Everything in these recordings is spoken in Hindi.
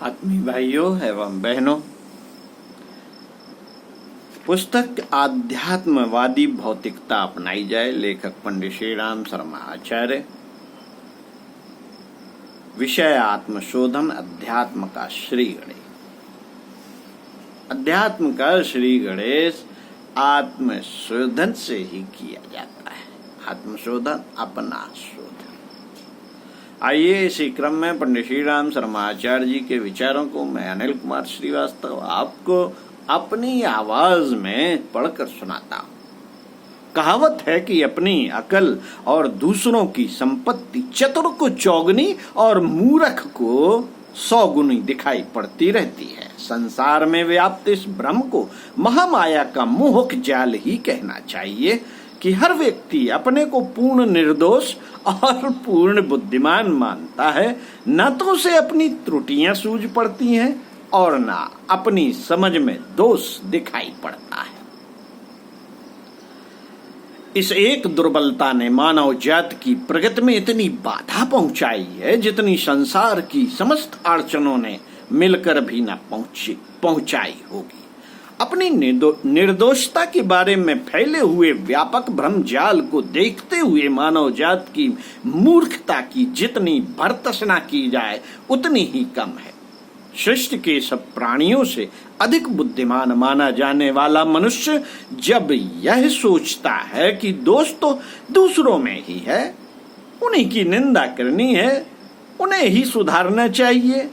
आत्मीय भाइयों एवं बहनों, पुस्तक आध्यात्मवादी भौतिकता अपनाई जाए, लेखक पंडित श्री राम शर्मा आचार्य। विषय आत्मशोधन, अध्यात्म का श्री गणेश। अध्यात्म का श्री गणेश आत्मशोधन से ही किया जाता है। आत्मशोधन, अपना शोधन। आइए इसी क्रम में पंडित श्री राम शर्मा आचार्य जी के विचारों को मैं अनिल कुमार श्रीवास्तव आपको अपनी आवाज में पढ़कर सुनाता हूँ। कहावत है कि अपनी अकल और दूसरों की संपत्ति चतुर को चौगुनी और मूर्ख को 100 गुनी दिखाई पड़ती रहती है। संसार में व्याप्त इस भ्रम को महामाया का मोहक जाल ही कहना चाहिए कि हर व्यक्ति अपने को पूर्ण निर्दोष और पूर्ण बुद्धिमान मानता है। न तो उसे अपनी त्रुटियां सूझ पड़ती हैं और न अपनी समझ में दोष दिखाई पड़ता है। इस एक दुर्बलता ने मानव जाति की प्रगति में इतनी बाधा पहुंचाई है जितनी संसार की समस्त अड़चनों ने मिलकर भी न पहुंचाई होगी। अपनी निर्दोषता के बारे में फैले हुए व्यापक भ्रम जाल को देखते हुए मानव जाति की मूर्खता की जितनी भर्त्सना की जाए उतनी ही कम है। सृष्टि के सब प्राणियों से अधिक बुद्धिमान माना जाने वाला मनुष्य जब यह सोचता है कि दोष तो दूसरों में ही है, उन्हीं की निंदा करनी है, उन्हें ही सुधारना चाहिए,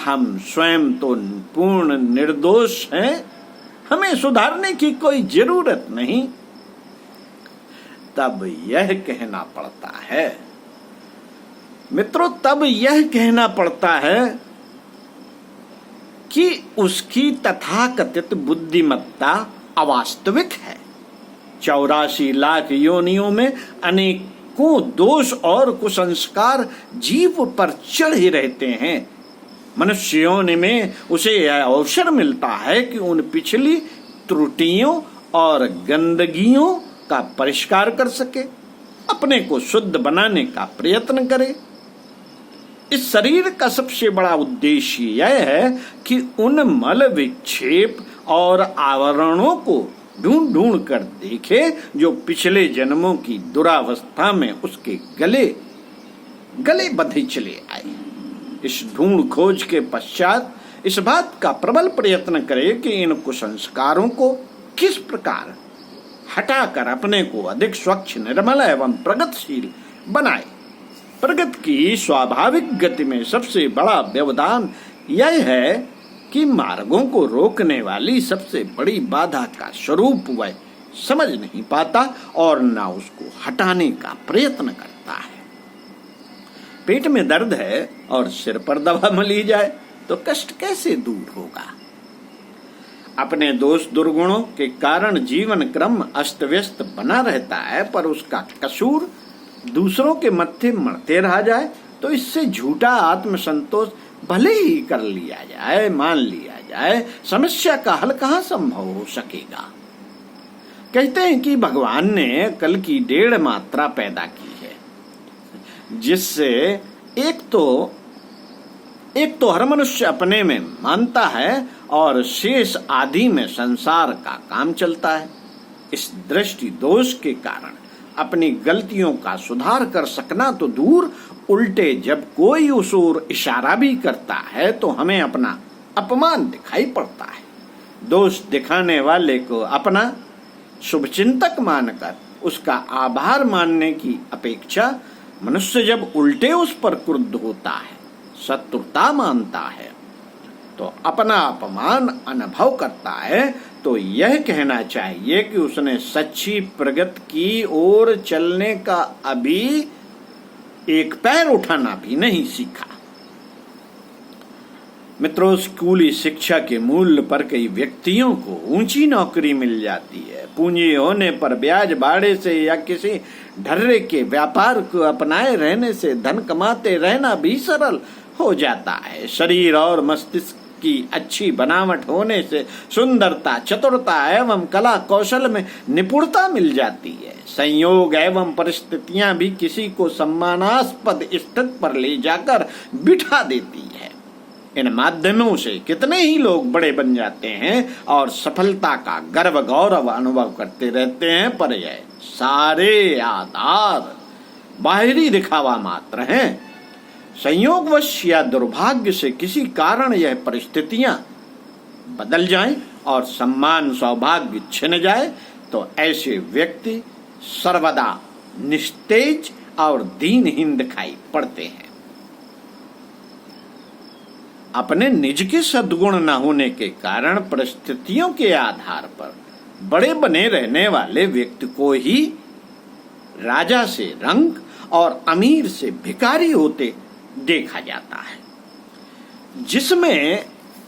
हम स्वयं तो पूर्ण निर्दोष हैं, हमें सुधारने की कोई जरूरत नहीं, तब यह कहना पड़ता है मित्रों, तब यह कहना पड़ता है कि उसकी तथाकथित बुद्धिमत्ता अवास्तविक है। 84 लाख योनियों में अनेकों दोष और कुसंस्कार जीव पर चढ़े रहते हैं। मनुष्य योनि में उसे यह अवसर मिलता है कि उन पिछली त्रुटियों और गंदगियों का परिष्कार कर सके, अपने को शुद्ध बनाने का प्रयत्न करे। इस शरीर का सबसे बड़ा उद्देश्य यह है कि उन मल विक्षेप और आवरणों को ढूंढ ढूंढ कर देखे जो पिछले जन्मों की दुरावस्था में उसके गले बंधे चले आए। इस ढूंढ खोज के पश्चात इस बात का प्रबल प्रयत्न करे कि इन कुसंस्कारों को किस प्रकार हटाकर अपने को अधिक स्वच्छ, निर्मल एवं प्रगतिशील बनाए। प्रगति की स्वाभाविक गति में सबसे बड़ा व्यवधान यह है कि मार्गों को रोकने वाली सबसे बड़ी बाधा का स्वरूप वह समझ नहीं पाता और न उसको हटाने का प्रयत्न करता है। पेट में दर्द है और सिर पर दवा मली जाए तो कष्ट कैसे दूर होगा। अपने दोष दुर्गुणों के कारण जीवन क्रम अस्त व्यस्त बना रहता है, पर उसका कसूर दूसरों के मत्थे मरते रहा जाए तो इससे झूठा आत्मसंतोष भले ही कर लिया जाए, मान लिया जाए, समस्या का हल कहाँ संभव हो सकेगा। कहते हैं कि भगवान ने कल की 1.5 मात्रा पैदा की है, जिससे एक तो हर मनुष्य अपने में मानता है और शेष आदि में संसार का काम चलता है। इस दृष्टि दोष के कारण अपनी गलतियों का सुधार कर सकना तो दूर, उल्टे जब कोई उस ओर इशारा भी करता है तो हमें अपना अपमान दिखाई पड़ता है। दोष दिखाने वाले को अपना शुभचिंतक मानकर उसका आभार मानने की अपेक्षा मनुष्य जब उल्टे उस पर क्रुद्ध होता है, शत्रुता मानता है, तो अपना अपमान अनुभव करता है, तो यह कहना चाहिए कि उसने सच्ची प्रगति की ओर चलने का अभी एक पैर उठाना भी नहीं सीखा। मित्रों, स्कूली शिक्षा के मूल्य पर कई व्यक्तियों को ऊंची नौकरी मिल जाती है। पूंजी होने पर ब्याज बाड़े से या किसी ढर्रे के व्यापार को अपनाए रहने से धन कमाते रहना भी सरल हो जाता है। शरीर और मस्तिष्क की अच्छी बनावट होने से सुंदरता, चतुरता एवं कला कौशल में निपुणता मिल जाती है। संयोग एवं परिस्थितियां भी किसी को सम्मानास्पद स्थिति पर ले जाकर बिठा देती है। इन माध्यमों से कितने ही लोग बड़े बन जाते हैं और सफलता का गर्व गौरव अनुभव करते रहते हैं, पर यह सारे आधार बाहरी दिखावा मात्र हैं। संयोगवश या दुर्भाग्य से किसी कारण यह परिस्थितियां बदल जाएं और सम्मान सौभाग्य छिन जाए तो ऐसे व्यक्ति सर्वदा निस्तेज और दीनहीन दिखाई पड़ते हैं। अपने निज के सद्गुण न होने के कारण परिस्थितियों के आधार पर बड़े बने रहने वाले व्यक्ति को ही राजा से रंक और अमीर से भिखारी होते देखा जाता है। जिसमें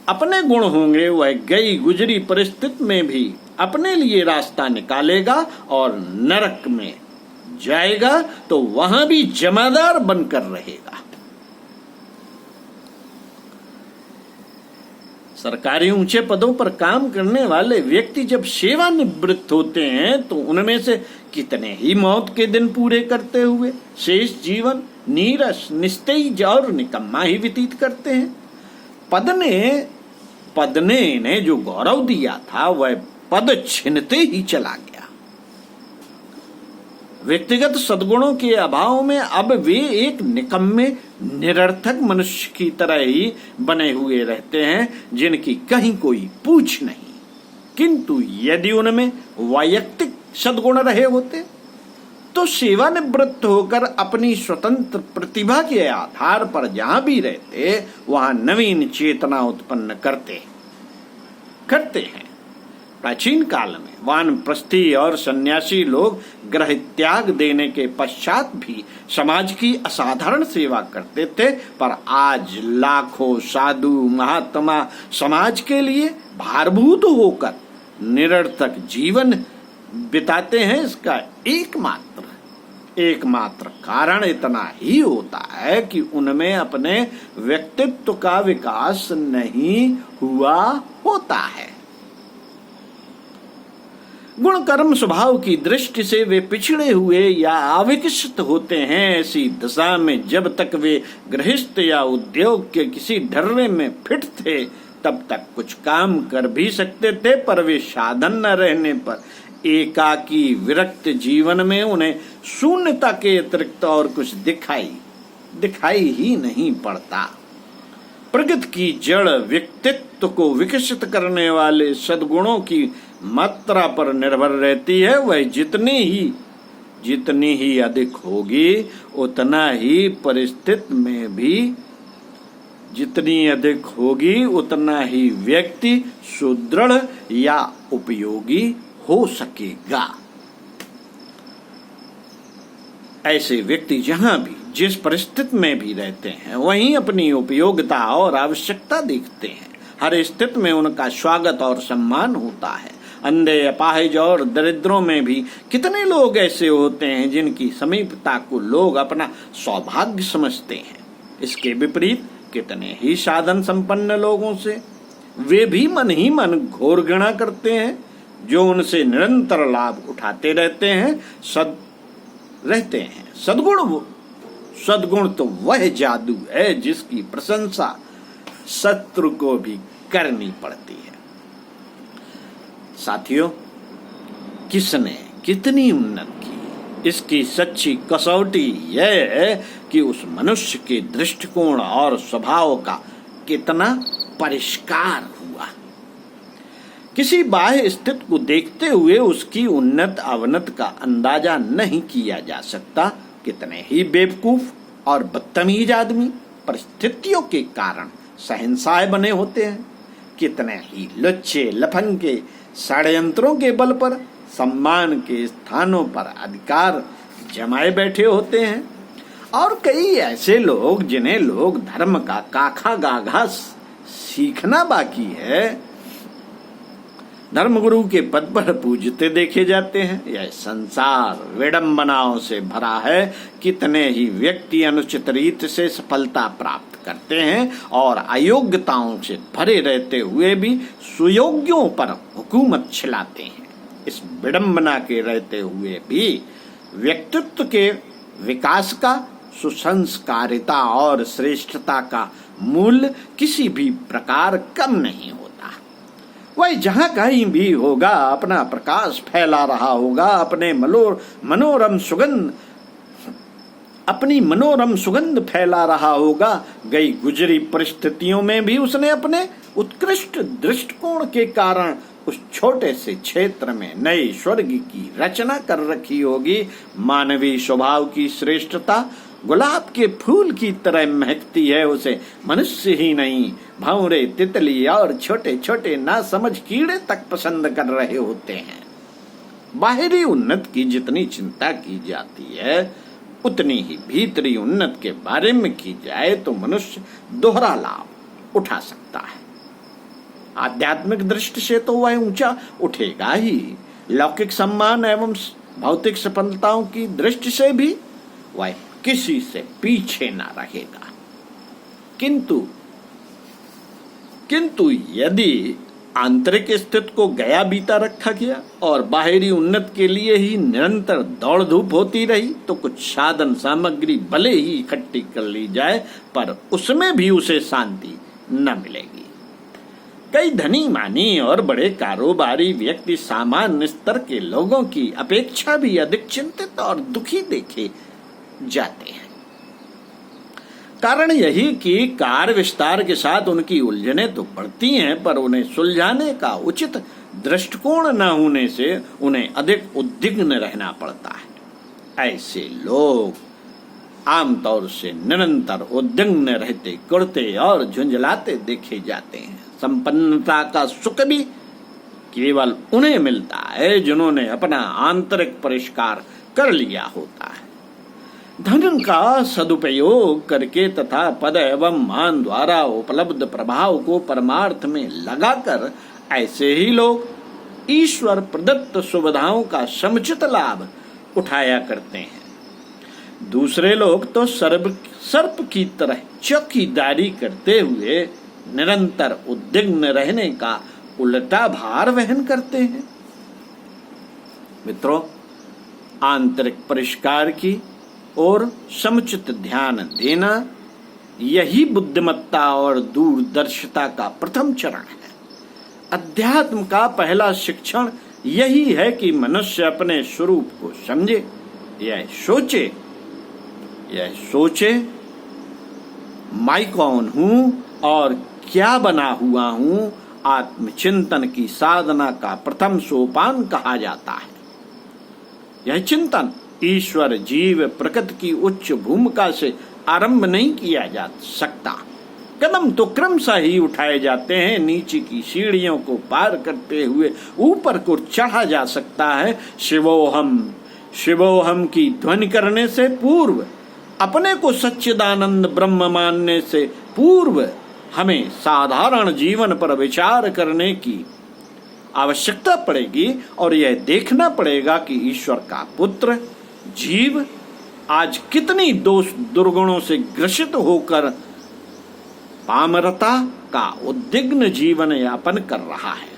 अपने गुण होंगे वह गई गुजरी परिस्थिति में भी अपने लिए रास्ता निकालेगा और नरक में जाएगा तो वहां भी जमादार बनकर रहेगा। सरकारी ऊंचे पदों पर काम करने वाले व्यक्ति जब सेवानिवृत्त होते हैं तो उनमें से कितने ही मौत के दिन पूरे करते हुए शेष जीवन नीरस निस्तेज और निकम्मा ही व्यतीत करते हैं। पद ने इन्हें जो गौरव दिया था वह पद छिनते ही चला गया। व्यक्तिगत सद्गुणों के अभाव में अब वे एक निकम्मे निरर्थक मनुष्य की तरह ही बने हुए रहते हैं जिनकी कहीं कोई पूछ नहीं। किंतु यदि उनमें वैयक्तिक सद्गुण रहे होते तो सेवानिवृत्त होकर अपनी स्वतंत्र प्रतिभा के आधार पर जहां भी रहते वहां नवीन चेतना उत्पन्न करते हैं। प्राचीन काल में वानप्रस्थी और सन्यासी लोग गृह त्याग देने के पश्चात भी समाज की असाधारण सेवा करते थे, पर आज लाखों साधु महात्मा समाज के लिए भारभूत होकर निरर्थक जीवन बिताते हैं। इसका एकमात्र कारण इतना ही होता है कि उनमें अपने व्यक्तित्व का विकास नहीं हुआ होता है। गुण कर्म स्वभाव की दृष्टि से वे पिछड़े हुए या अविकसित होते हैं। ऐसी दशा में जब तक वे गृहस्थ या उद्योग के किसी ढर्रे में फिट थे तब तक कुछ काम कर भी सकते थे, पर वे साधन न रहने पर एकाकी विरक्त जीवन में उन्हें शून्यता के अतिरिक्त और कुछ दिखाई ही नहीं पड़ता। प्रकृति की जड़ व्यक्तित्व को विकसित करने वाले सद्गुणों की मात्रा पर निर्भर रहती है। वह जितनी ही अधिक होगी उतना ही परिस्थिति में भी जितनी अधिक होगी उतना ही व्यक्ति सुदृढ़ या उपयोगी हो सकेगा। ऐसे व्यक्ति जहां भी जिस परिस्थिति में भी रहते हैं वहीं अपनी उपयोगिता और आवश्यकता देखते हैं। हर स्थिति में उनका स्वागत और सम्मान होता है। अंधे अपाहिज और दरिद्रों में भी कितने लोग ऐसे होते हैं जिनकी समीपता को लोग अपना सौभाग्य समझते हैं। इसके विपरीत कितने ही साधन संपन्न लोगों से वे भी मन ही मन घोर घृणा करते हैं, जो उनसे निरंतर लाभ उठाते रहते हैं। सद्गुण तो वह जादू है जिसकी प्रशंसा शत्रु को भी करनी पड़ती है। साथियों, किसने कितनी उन्नति की, इसकी सच्ची कसौटी यह है कि उस मनुष्य के दृष्टिकोण और स्वभाव का कितना परिष्कार हुआ। किसी बाह्य स्थिति को देखते हुए उसकी उन्नत अवनत का अंदाजा नहीं किया जा सकता। कितने ही बेवकूफ और बदतमीज आदमी परिस्थितियों के कारण शहंशाह बने होते हैं। कितने ही लुच्चे लफंगे षड्यंत्रों के बल पर सम्मान के स्थानों पर अधिकार जमाए बैठे होते हैं। और कई ऐसे लोग जिन्हें लोग धर्म का काखा गाघा सीखना बाकी है, धर्मगुरु के पद पर पूजते देखे जाते हैं। यह संसार विडंबनाओं से भरा है। कितने ही व्यक्ति अनुचित रीत से सफलता प्राप्त करते हैं और अयोग्यताओं से भरे रहते हुए भी सुयोग्यों पर हुकूमत चलाते हैं। इस विडंबना के रहते हुए भी व्यक्तित्व के विकास का, सुसंस्कारिता और श्रेष्ठता का मूल्य किसी भी प्रकार कम नहीं होता। वह जहां कहीं भी होगा अपना प्रकाश फैला रहा होगा, अपनी मनोरम सुगंध फैला रहा होगा। गई गुजरी परिस्थितियों में भी उसने अपने उत्कृष्ट दृष्टिकोण के कारण उस छोटे से क्षेत्र में नए स्वर्ग की रचना कर रखी होगी। मानवीय स्वभाव की श्रेष्ठता गुलाब के फूल की तरह महकती है। उसे मनुष्य ही नहीं, भंवरे, तितली और छोटे छोटे नासमझ कीड़े तक पसंद कर रहे होते हैं। बाहरी उन्नत की जितनी चिंता की जाती है, उतनी ही भीतरी उन्नत के बारे में की जाए तो मनुष्य दोहरा लाभ उठा सकता है। आध्यात्मिक दृष्टि से तो वह ऊंचा उठेगा ही, लौकिक सम्मान एवं भौतिक सफलताओं की दृष्टि से भी वह किसी से पीछे ना रहेगा। किंतु यदि आंतरिक स्थिति को गया बीता रखा गया और बाहरी उन्नत के लिए ही निरंतर दौड़ धूप होती रही, तो कुछ साधन सामग्री भले ही इकट्ठी कर ली जाए, पर उसमें भी उसे शांति न मिलेगी। कई धनी मानी और बड़े कारोबारी व्यक्ति सामान्य स्तर के लोगों की अपेक्षा भी अधिक चिंतित और दुखी देखे जाते हैं। कारण यही कि कार्य विस्तार के साथ उनकी उलझनें तो बढ़ती हैं, पर उन्हें सुलझाने का उचित दृष्टिकोण न होने से उन्हें अधिक उद्विग्न रहना पड़ता है। ऐसे लोग आमतौर से निरंतर उद्विग्न रहते, कुढ़ते और झुंझलाते देखे जाते हैं। संपन्नता का सुख भी केवल उन्हें मिलता है जिन्होंने अपना आंतरिक परिष्कार कर लिया होता है। धन का सदुपयोग करके तथा पद एवं मान द्वारा उपलब्ध प्रभाव को परमार्थ में लगाकर ऐसे ही लोग ईश्वर प्रदत्त सुविधाओं का समुचित लाभ उठाया करते हैं। दूसरे लोग तो सर्प की तरह चौकीदारी करते हुए निरंतर उद्विग्न रहने का उल्टा भार वहन करते हैं। मित्रों, आंतरिक परिष्कार की और समुचित ध्यान देना, यही बुद्धिमत्ता और दूरदर्शिता का प्रथम चरण है। अध्यात्म का पहला शिक्षण यही है कि मनुष्य अपने स्वरूप को समझे, यह सोचे मैं कौन हूं और क्या बना हुआ हूं। आत्मचिंतन की साधना का प्रथम सोपान कहा जाता है। यह चिंतन ईश्वर, जीव, प्रकृति की उच्च भूमिका से आरंभ नहीं किया जा सकता। कदम तो क्रमशः ही उठाए जाते हैं। नीचे की सीढ़ियों को पार करते हुए ऊपर को चढ़ा जा सकता है। शिवोहम की ध्वनि करने से पूर्व, अपने को सच्चिदानंद ब्रह्म मानने से पूर्व हमें साधारण जीवन पर विचार करने की आवश्यकता पड़ेगी और यह देखना पड़ेगा कि ईश्वर का पुत्र जीव आज कितनी दोष दुर्गुणों से ग्रसित होकर पामरता का उद्विग्न जीवन यापन कर रहा है।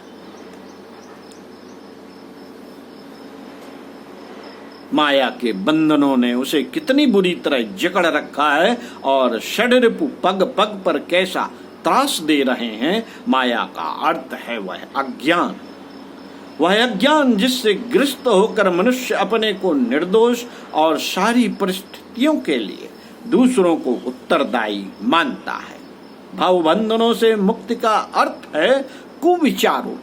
माया के बंधनों ने उसे कितनी बुरी तरह जकड़ रखा है और षड्रिपु पग पग पर कैसा त्रास दे रहे हैं। माया का अर्थ है वह अज्ञान जिससे ग्रस्त होकर मनुष्य अपने को निर्दोष और सारी परिस्थितियों के लिए दूसरों को उत्तरदायी मानता है। भावबंधनों से मुक्ति का अर्थ है कुविचारों,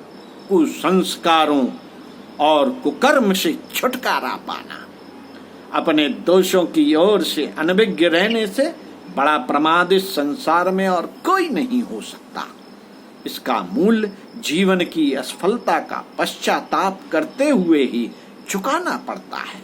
कुसंस्कारों और कुकर्म से छुटकारा पाना। अपने दोषों की ओर से अनभिज्ञ रहने से बड़ा प्रमाद इस संसार में और कोई नहीं हो सकता। इसका मूल्य जीवन की असफलता का पश्चाताप करते हुए ही चुकाना पड़ता है।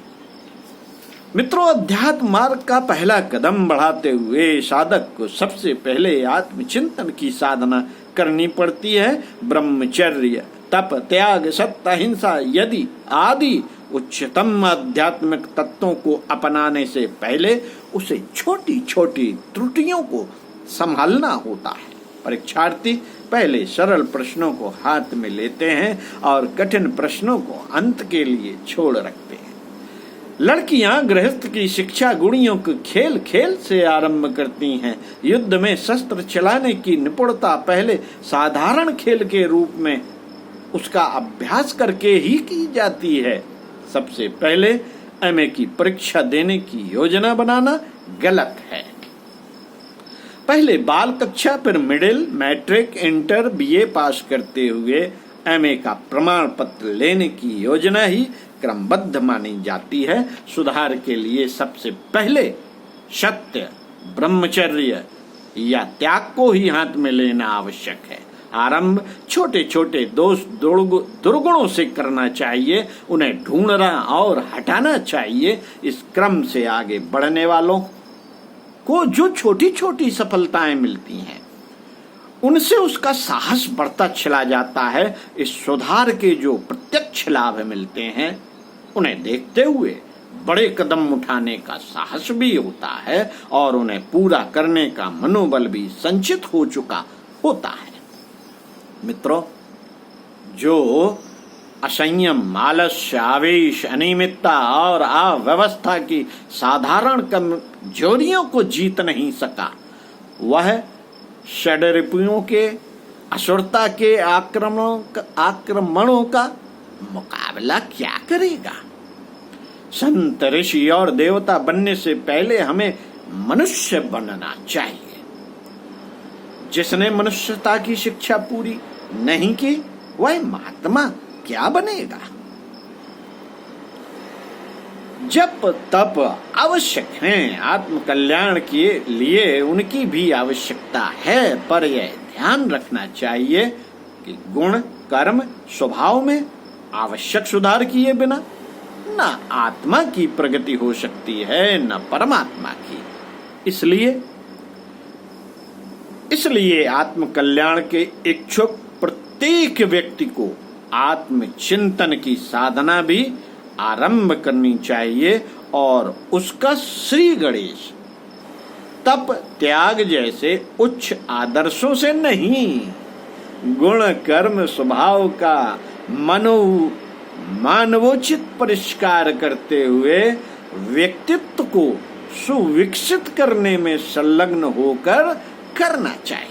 मित्रों, अध्यात्म मार्ग का पहला कदम बढ़ाते हुए साधक को सबसे पहले आत्मचिंतन की साधना करनी पड़ती है। ब्रह्मचर्य, तप, त्याग, सत्य, अहिंसा यदि आदि उच्चतम आध्यात्मिक तत्वों को अपनाने से पहले उसे छोटी छोटी त्रुटियों को संभालना होता है। परीक्षार्थी पहले सरल प्रश्नों को हाथ में लेते हैं और कठिन प्रश्नों को अंत के लिए छोड़ रखते हैं। लड़कियां गृहस्थ की शिक्षा गुणियों को खेल खेल से आरंभ करती हैं। युद्ध में शस्त्र चलाने की निपुणता पहले साधारण खेल के रूप में उसका अभ्यास करके ही की जाती है। सबसे पहले एमए की परीक्षा देने की योजना बनाना गलत है। पहले बाल कक्षा, फिर मिडिल, मैट्रिक, इंटर, बीए पास करते हुए एमए का प्रमाण पत्र लेने की योजना ही क्रमबद्ध मानी जाती है। सुधार के लिए सबसे पहले सत्य, ब्रह्मचर्य या त्याग को ही हाथ में लेना आवश्यक है। आरंभ छोटे छोटे दोष दुर्गुणों से करना चाहिए, उन्हें ढूंढना और हटाना चाहिए। इस क्रम से आगे बढ़ने वालों को जो छोटी छोटी सफलताएं मिलती हैं उनसे उसका साहस बढ़ता चला जाता है। इस सुधार के जो प्रत्यक्ष लाभ मिलते हैं उन्हें देखते हुए बड़े कदम उठाने का साहस भी होता है और उन्हें पूरा करने का मनोबल भी संचित हो चुका होता है। मित्रों, जो असंयम, आलस्य, आवेश, अनियमितता और अव्यवस्था की साधारण कमजोरियों को जीत नहीं सका, वह षड्रिपुओं के, असुरता के आक्रमणों का मुकाबला क्या करेगा। संत, ऋषि और देवता बनने से पहले हमें मनुष्य बनना चाहिए। जिसने मनुष्यता की शिक्षा पूरी नहीं की वह महात्मा क्या बनेगा। जप तप आवश्यक हैं, आत्म कल्याण के लिए उनकी भी आवश्यकता है, पर यह ध्यान रखना चाहिए कि गुण, कर्म, स्वभाव में आवश्यक सुधार किए बिना न आत्मा की प्रगति हो सकती है न परमात्मा की। इसलिए आत्म कल्याण के इच्छुक प्रत्येक व्यक्ति को आत्मचिंतन की साधना भी आरंभ करनी चाहिए और उसका श्री गणेश तप, त्याग जैसे उच्च आदर्शों से नहीं, गुण, कर्म, स्वभाव का मानवोचित परिष्कार करते हुए व्यक्तित्व को सुविकसित करने में संलग्न होकर करना चाहिए।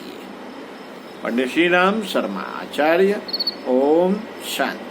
पंडित श्री राम शर्मा आचार्य। ओम शांति।